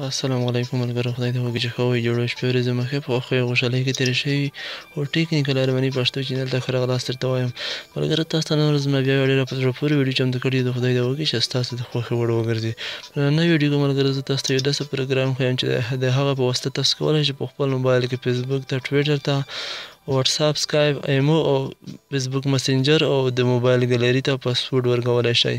السلام علیکم ملګرو، خدای دې وکړي چې ښه وئ، جوړ شپې ورځې مو ښې په خوښۍ او خوشحالۍ کې تېرې شوي او ټیکنیکل ارمني پښتو چینل ته ښه راغلاست درته وایم. ملګرو، تاسو ته نن ورځ زما بیا یوه ډېره په زړه پورې ویډیو چمتو کړې ده. خدای دې وکړي چې ستاسو د خوښې وړ وګرځي. په نننۍ ویډیو کې ملګرو زه تاسو ته یو داسې پروګرام ښیم چې د هغه په واسطه تاسو کولی شئ په خپل موبایل کې فیسبوک ته، ټویټر ته، واتساپ، سکایپ، ایمو او فیسبوک مسنجر او د موبایل ګیلري ته پاسورډ ورکولی شئ.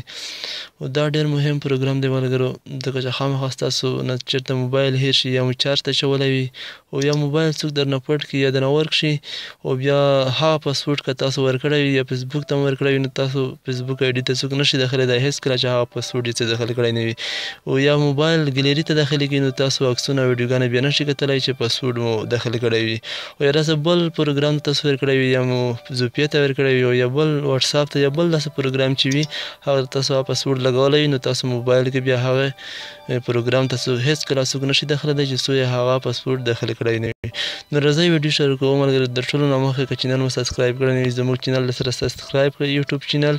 او دا ډېر مهم پروګرام دی ملګرو، ځکه چې خامخا ستاسو نه چېرته موبایل هیر شي یا مو چارج ته اچولی وي او یا موبایل څوک درنه پټ کړي یا درنه ورک شي او بیا هغه پاسورډ که تاسو ورکړی وي یا فیسبوک ته مو ورکړی وي نو تاسو فیسبوک آی ډي ته څوک نشي داخلېدای هېڅکله چې هغه پاسورډ یې څه داخل کړی نه وي. او یا موبایل ګیلري ته داخلېږي نو تاسو عکسونه او ویډیوګانې بیا نشئ کتلی چې پاسورډ مو داخل کړی وي. او یا داسې بل پروګرام ته تاسو ورکړی وي یا مو زوپې ته ورکړی وي او یا بل واتساپ ته یا بل داسې پروګرام چې وي هغه ته تاسو هغه پاسورډ لګولی وي نو تاسو موبایل کې بیا هغه پروګرام ته هېڅکله څوک نشي داخلېدای چې څو یې هغه پاسورډ داخل کړی نه وي. نو راځئ ویډیو شروع کوو ملګرو. د ټولو نه مخکې که چینل مو سبسکرایب کړی نه وي زموږ چینل سره سبسکرایب کړئ، یوټیوب چینل،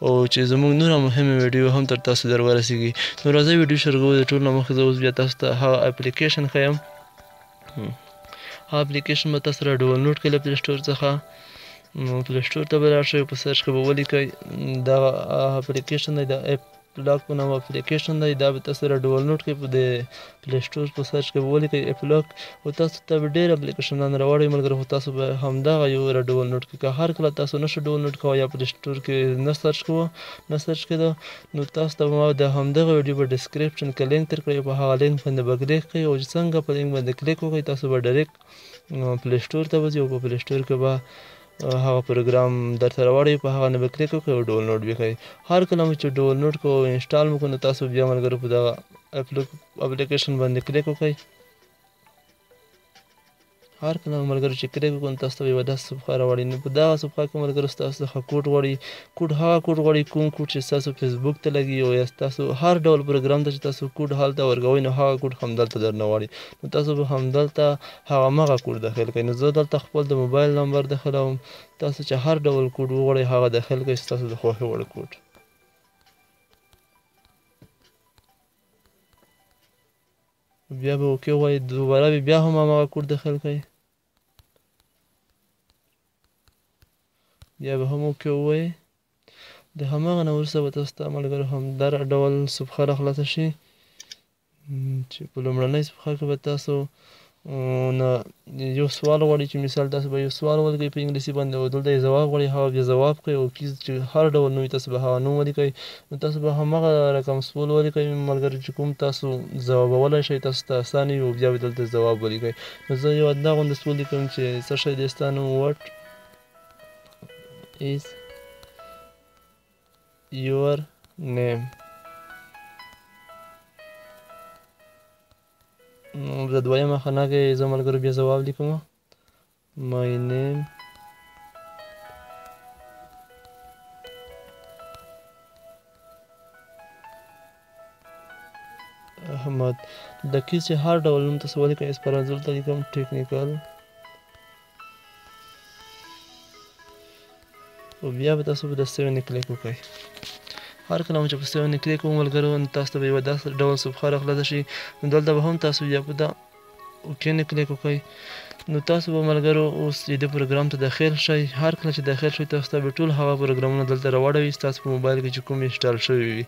او چې زموږ نوره مهمې ویډیو هم تر تاسو در ورسیږي. نو راځئ ویډیو شروع کوو. د ټولو نه مخکې زه اوس بیا تاسو ته هغه اپلیکیشن ښیم. هغه اپلیکیشن به تاسو را ډاونلوډ کړئ له پلی سټور څخه. نو پلی سټور ته به لاړ شئ، په سرچ کې به ولیکئ دغه اپلیکیشن دی، د ایپ لاک په نامه اپلیکیشن دی. دا به تاسو را ډاونلوډ کړئ د پلی سټور په سرچ کې به ولیکئ ایپ لاک، او تاسو ته به ډېر اپلیکیشنان راوړی ملګرو، خو تاسو به همدغه یو را ډاونلوډ کړئ. که هر کله تاسو نشئ ډاونلوډ کوی یا پلی سټور کې نه سرچ کېده نو تاسو ته به ما د همدغه ویډیو په ډسکرپشن کې لینک درکړی، په هغه لینک باندې به کلیک کړئ او څنګه په لینک باندې کلیک وکړئ تاسو به ډایرکټ پلی سټور ته وځئ او په پلی سټور کې به هغه پروګرام درته راوړی، په هغه نه به کلیک وکړئ او ډاونلوډ به کوئ. هر کله مو چې ډاونلوډ کړو او انسټال مو کړو نو تاسو بیا ملګرو په دغه اپلیکیشن باندې کلیک وکړئ. هر کله ملګرو چې کلیک وکړو نو تاسو ته به یوه داسې صفحه راوړي. نو په دغه صفحه کې ملګرو ستاسو څخه کوډ غواړي. هغه کوډ غواړي کوم کوډ چې ستاسو فیسبوک ته لګي او یا ستاسو هر ډول پروګرام ته چې تاسو کوډ هلته ورکوئ نو هغه کوډ همدلته درنه غواړي. نو تاسو به همدلته همغه کوډ داخل کړئ. نو زه دلته خپل د موبایل نمبر داخلوم. تاسو چې هر ډول کوډ وغواړئ هغه داخل کړئ، ستاسو د خوښې وړ کوډ. بیا به اوکې ووایئ، دوباره بیا هم همغه کوډ داخل کړئ، بیا به هم اوکې ووایئ. د همغه نه وروسته به تاسو ته ملګرو همدغه ډول صفحه راخلاصه شي چې په لومړنۍ صفحه کې به تاسو نه یو سوال غواړي، چې مثال تاسو به یو سوال ولیکئ په انګلیسي باندې او دلته یې ځواب غواړي، هغه بیا ځواب کړئ، او چې هر ډول نوم وي تاسو به هغه نوم ولیکئ. نو تاسو به همغه رقم سوال ولیکئ ملګرو چې کوم تاسو ځوابولی شئ، تاسو ته اسانه وي، او بیا به دلته ځواب ولیکئ. نو زه یو دا غوندې سوال لیکم چې څه شی دی ستا نوم، what is your name. نو د دویمه خانه کې زه ملګرو بیا ځواب لیکم my name احمد. د کې چې هر ډول نوم تاسو ولیکئ، اسپرانزو ته لیکم ټیکنیکل، او بیا به تاسو به د سیو کلیک وکړئ. هر کله مو چې په سیو کلیک وکړو ملګرو نو تاسو ته به یوه داسې ډول صفحه راخلاصه شي. نو دلته به هم تاسو بیا په دا اوکې نه کلیک وکړئ. نو تاسو به ملګرو اوس دې پروګرام ته داخل شئ. هر کله چې داخل شئ تاسو ته به ټول هغه پروګرامونه دلته راوړوي ستاسو په موبایل کې چې کوم انسټال شوي وي.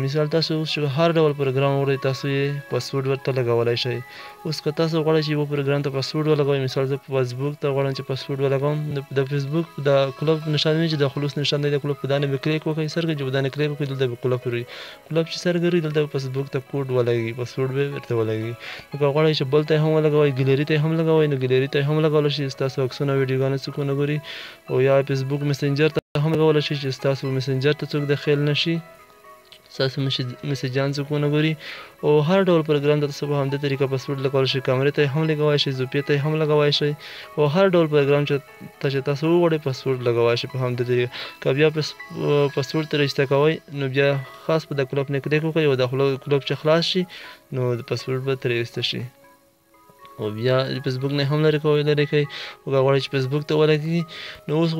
مثال تاسو اوس چې هر ډول پروګرام وغواړئ تاسو یې پاسورډ ورته لګولی شئ. اوس که تاسو غواړئ چې یو پروګرام ته پاسورډ ولګوئ، مثال زه فیسبوک ته غواړم چې پاسورډ ولګوم، د فیسبوک د کلب نشان وي چې د خلوص نشان دی، د کلب په دانې به کلیک وکړئ، سر چې په دانې کلیک وکړئ دلته به کلب وروي، کلب چې سر ګروي دلته به فیسبوک ته کوډ ولګي، پاسورډ به ورته ولګي. نو که غواړئ چې بل ته یې هم ولګوئ، ګیلري ته یې هم لګوئ، نو ګیلري ته یې هم لګولی شي، ستاسو عکسونه ویډیوګانې څوک ونه ګوري. او یا فیسبوک مسنجر ته هم لګولی شي چې ستاسو مسنجر ته څوک داخل نه شي، ستاسو میسیجان څوک ونه ګوري. او هر ډول پروګرام ته تاسو په همدې طریقه پاسورډ لګولی شئ، کامرې ته یې هم لګولی شئ، زوپې ته یې هم لګولی شئ، او هر ډول پروګرام چې تاسو وغواړئ پاسورډ لګولی شئ په همدې طریقه. که بیا پاسورډ ته رجسته کوئ نو بیا خاص په د کلوب نه کلیک وکړئ، او د کلوب چې خلاص شي نو د پاسورډ به ترې ایسته شي. او بیا فیسبوک نه هم لرې کوئ، او که غواړئ چې فیسبوک ته ولګېږي نو اوس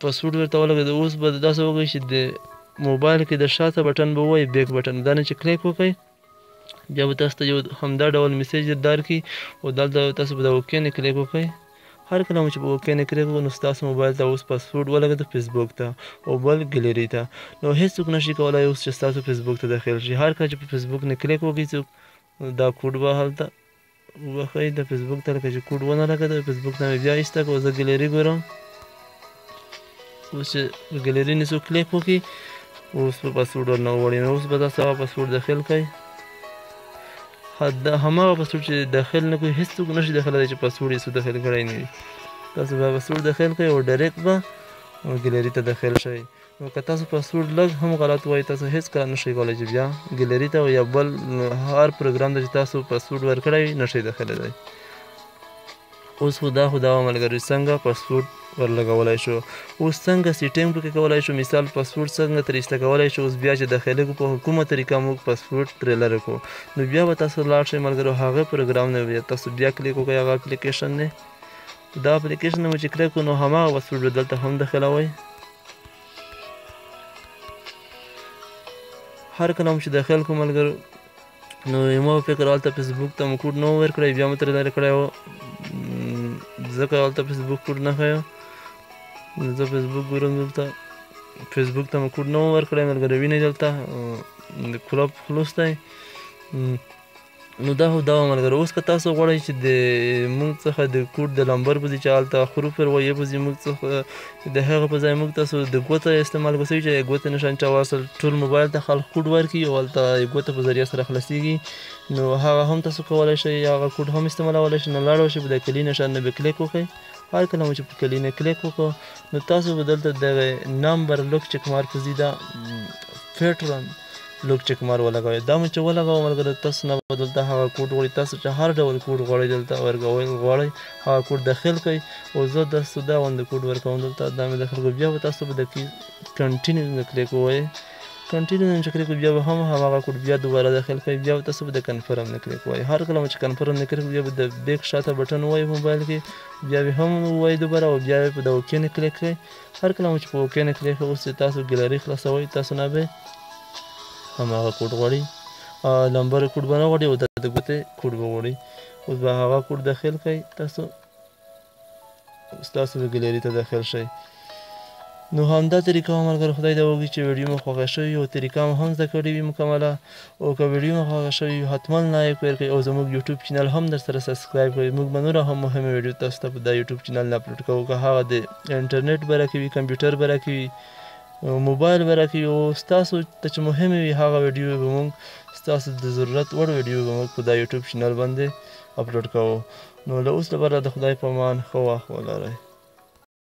پاسورډ ورته ولګوئ. اوس به داسې وکړئ چې د موبایل کې د شاته بټن به ووایي بیک بټن، دا نه چې کلیک وکړئ بیا به تاسو ته یو همدا ډول میسیج درکړي او دلته تاسو به د اوکې نه کلیک وکړئ. هر کله مو چې په اوکې نه کلیک وکړو نو ستاسو موبایل ته اوس پاسورډ ولګېده فیسبوک ته او بل ګیلري ته. نو هېڅوک نشي کولی اوس چې ستاسو فیسبوک ته داخل شي. هر کله چې په فیسبوک نه کلیک وکړي څوک دا کوډ به هلته وښایي د فیسبوک ته لکه چې کوډ ونه لګېده فیسبوک ته مې بیا ایسته کړه. زه ګیلري ګورم. اوس چې په ګیلري نه څوک کلیک وکړي اوس به پاسورډ ورنه وغواړي. نو اوس به تاسو هغه پاسورډ داخل کړئ. هماغه پاسورډ چې داخل نه کړئ هېڅوک نشي داخلی چې پاسورډ یې څوک داخل کړی نه وي. تاسو به پاسورډ داخل کړئ او ډایرکټ به ګیلري ته داخل شئ. نو که تاسو پاسورډ لږ هم غلط وایي تاسو هېڅ کله نشئ کولی چې بیا ګیلري ته یا بل هر پروګرام ته چې تاسو پاسورډ ورکړی وي نشئ داخلېدی. اوس خو دا ملګري څنګه پاسورډ ورلګولی شو. اوس څنګه سیټینګ پکې کولی شو. مثال پاسورډ څنګه تر ایسته کولی شو. اوس بیا چې داخلېږو په کومه طریقه موږ پاسورډ ترې لرې کړو نو بیا به تاسو لاړ شئ ملګرو هغه پروګرام نه بیا تاسو بیا کلیک وکړئ هغه اپلیکیشن دی. دا اپلیکیشن نه مو چې کلیک کړو نو هماغه پاسورډ به دلته هم داخلوئ. هر کله مو چې داخل کړو ملګرو نو ما فکر هلته فیسبوک ته مو کوډ نه و ورکړی بیا مو ترې لرې کړی و ځکه هلته فیسبوک کوډ نه ښیو. زه فیسبوک ګورم دلته فیسبوک ته مو کوډ نه و ورکړی ملګرو وینئ دلته کلوب خلوص دی. نو دا ملګرو اوس که تاسو غواړئ چې د موږ څخه د کوډ د نمبر په ځای چې هلته حروف رویې په ځای موږ څخه د هغه په ځای موږ تاسو د ګوته استعمال کوئ چې ګوتې نشان چا واصل ټول موبایل ته خلک کوډ ورکړي او هلته ګوته په ذریعه سره خلاصېږي نو هغه هم تاسو کولی شئ هغه کوډ هم استعمالولی شئ. نو لاړ شئ په د کلي نشان نه به کلیک وکړئ. هر کله مو چې په کلي نه کلیک وکړو نو تاسو به دلته د نمبر لوک چک مار په ځای دا پیټرن لوک چک مار ولګوئ. دا مو چې ولګوه ملګرو تاسو نه به دلته هغه کوډ غواړئ. تاسو چې هر ډول کوډ غواړئ دلته ورکول غواړئ هغه کوډ داخل کړئ او زه تاسو دا غوندې کوډ ورکوم دلته دا مې داخل کړو. بیا به تاسو به د کنټینیو نه کلیک ووایئ. کنټینیو نه چې کلیک بیا به هم هماغه کوډ بیا دوباره داخل کړئ. بیا به تاسو به د کنفرم نه کلیک ووایئ. هر کله مو چې کنفرم نه کلیک بیا به د بیک شاته بټن ووایئ موبایل کې بیا به هم ووایئ دوباره او بیا به د اوکې نه کلیک کړئ. هر کله مو چې په اوکې نه کلیک اوس چې تاسو ګیلري خلاصوئ تاسو نه به هماغه کوډ غواړي نمبر کوډ به نه غواړي او د ګوتې کوډ به غواړي. اوس به هغه کوډ داخل کړئ ستاسو به ګیلري ته داخل شئ. نو همدا طریقه ملګرو خدای دې وکړي چې ویډیو مو خوښه شوې او طریقه مو هم زده کړې وي مکمله او که ویډیو مو خوښه شوې وي حتما لایک ورکړئ او زموږ یوټیوب چینل هم درسره سبسکرایب کړئ. موږ به نوره هم مهمه ویډیو تاسو ته په دا یوټیوب چینل نه اپلوډ کوو که هغه د انټرنیټ باره کې وي کمپیوټر باره کې وي موبایل باره کې او ستاسو ته چې مهمې وي هغه ویډیو به موږ ستاسو د ضرورت وړ ویډیو به موږ په دا یوټیوب چینل باندې اپلوډ کوو. نو له اوس لپاره د خدای په امان ښه وخت ولرئ.